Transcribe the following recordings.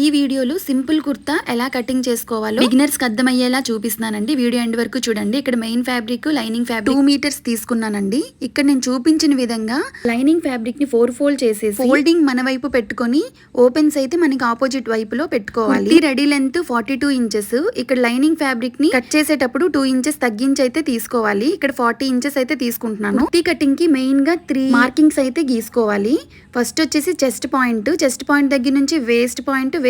ఈ వీడియోలో సింపుల్ కుర్తా ఎలా కటింగ్ చేసుకోవాలో బిగినర్స్ కి అర్థమయ్యేలా చూపిస్తున్నానండి. వీడియో ఎండ్ వరకు చూడండి. ఇక్కడ main fabric lining fabric 2 metres తీసుకున్నానండి. ఇక్కడ నేను చూపించిన విధంగా లైనింగ్ ఫ్యాబ్రిక్ ని 4 ఫోల్డ్ చేసేసి ఫోల్డింగ్ మన వైపు పెట్టుకొని ఓపెన్స్ అయితే మనకి ఆపోజిట్ వైపులో పెట్టుకోవాలి. ఇది రెడీ లెంత్ 42 ఇంచెస్. ఇక్కడ లైనింగ్ ఫ్యాబ్రిక్ ని కట్ చేసేటప్పుడు 2 ఇంచెస్ తగ్గించి అయితే తీసుకోవాలి. ఇక్కడ 40 ఇంచెస్ అయితే తీసుకుంటున్నాను. కుర్తీ కటింగ్ కి మెయిన్ గా 3 మార్కింగ్స్ అయితే గీసుకోవాలి. ఫస్ట్ వచ్చేసి చెస్ట్ పాయింట్ దగ్గర నుంచి వేస్ట్ పాయింట్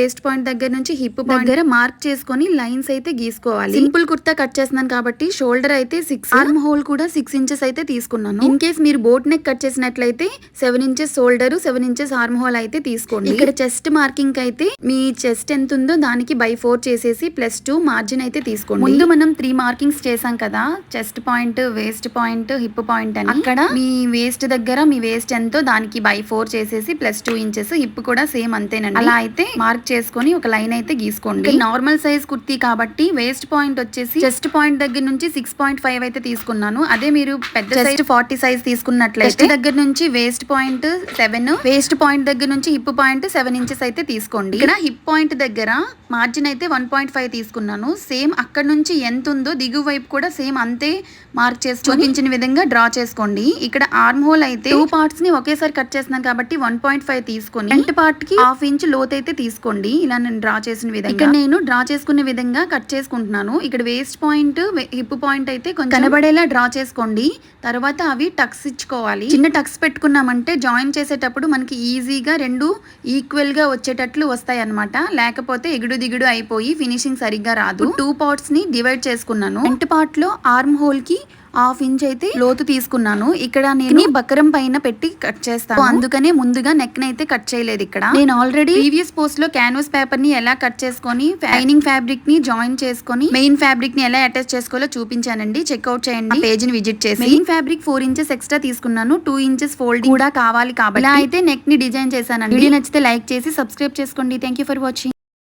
దగ్గర నుంచి హిప్ పాయింట్ దగ్గర మార్క్ చేసుకొని లైన్స్ అయితే గీసుకోవాలి. సింపుల్ కుర్తా కట్ చేస్తున్నాను కాబట్టి షోల్డర్ అయితే 6, ఆర్మ్ హోల్ కూడా 6 ఇంచెస్ అయితే తీసుకున్నాను. ఇన్ కేస్ మీరు బోట్ నెక్ కట్ చేసినట్లయితే 7 inches shoulder, 7 inches arm whole అయితే తీసుకోండి. ఇక్కడ చెస్ట్ మార్కింగ్ అయితే మీ చెస్ట్ ఎంత ఉందో దానికి by 4 చేసేసి +2 మార్జిన్ అయితే తీసుకోండి. ముందు మనం 3 మార్కింగ్స్ చేసాం కదా, chest point, waste point, hip point అని. అక్కడ మీ వేస్ట్ దగ్గర మీ వేస్ట్ ఎంతో దానికి by 4 చేసేసి +2 ఇంచెస్, హిప్ కూడా సేమ్ అంతేనండి. అలా అయితే మార్క్ చేసుకొని ఒక లైన్ అయితే గీసుకోండి. నార్మల్ సైజ్ కుర్తీ కాబట్టి వేస్ట్ పాయింట్ వచ్చేసి చెస్ట్ పాయింట్ దగ్గర నుంచి 6.5 అయితే తీసుకున్నాను. అదే మీరు పెద్ద సైజ్ 40 సైజ్ తీసుకున్నట్లయితే దగ్గర నుంచి వేస్ట్ పాయింట్ 7, వేస్ట్ పాయింట్ దగ్గర నుంచి హిప్ పాయింట్ 7 ఇంచెస్ అయితే తీసుకోండి. ఇక్కడ హిప్ పాయింట్ దగ్గర మార్జిన్ అయితే 1.5 తీసుకున్నాను. సేమ్ అక్కడ నుంచి ఎంత ఉందో దిగువ వైపు కూడా సేమ్ అంతే మార్క్ చేసి చూపించిన విధంగా డ్రా చేసుకోండి. ఇక్కడ ఆర్మ్ హోల్ అయితే 2 పార్ట్స్ ని ఒకేసారి కట్ చేస్తున్నాను కాబట్టి 1.5 తీసుకొని ఫ్రంట్ పార్ట్ కి 1/2 ఇంచ్ లోతు అయితే తీసుకోండి. ఇలా నేను డ్రా చేసిన విధంగా ఇక్కడ నేను డ్రా చేసుకునే విధంగా కట్ చేసుకుంటున్నాను. ఇక్కడ వేస్ట్ పాయింట్, హిప్ పాయింట్ అయితే కొంచెం కనబడేలా డ్రా చేసుకోండి. తర్వాత అవి టక్స్ ఇచ్చుకోవాలి. చిన్న టక్స్ పెట్టుకున్నామంటే జాయిన్ చేసేటప్పుడు మనకి ఈజీగా 2 ఈక్వల్ గా వచ్చేటట్లు వస్తాయి అన్నమాట. లేకపోతే ఎగుడు దిగుడు అయిపోయి ఫినిషింగ్ సరిగ్గా రాదు. 2 పార్ట్స్ ని డివైడ్ చేసుకున్నాను. ఫ్రంట్ పార్ట్ లో ఆర్మ్ హోల్ కి 1/2 ఇంచ్ అయితే లోతు తీసుకున్నాను. ఇక్కడ నేను బకరం పైన పెట్టి కట్ చేస్తాను, అందుకనే ముందుగా నెక్ అయితే కట్ చేయలేదు. ఇక్కడ నేను ఆల్రెడీ ప్రీవియస్ పోస్ట్ లో క్యాన్వాస్ పేపర్ ని ఎలా కట్ చేసుకొని లైనింగ్ ఫ్యాబ్రిక్ ని జాయిన్ చేసుకొని మెయిన్ ఫ్యాబ్రిక్ ని ఎలా అటాచ్ చేసుకోవాలో చూపించానండి. చెక్అవుట్ చేయండి, పేజ్ ని విజిట్ చేసి. మెయిన్ ఫ్యాబ్రిక్ 4 ఇంచెస్ ఎక్స్ట్రా తీసుకున్నాను. 2 ఇంచెస్ ఫోల్డింగ్ కూడా కావాలి కాబట్టి ఇలా అయితే నెక్ ని డిజైన్ చేశానండి. వీడియో నచ్చితే లైక్ చేసి సబ్స్క్రైబ్ చేసుకోండి. Thank you for watching.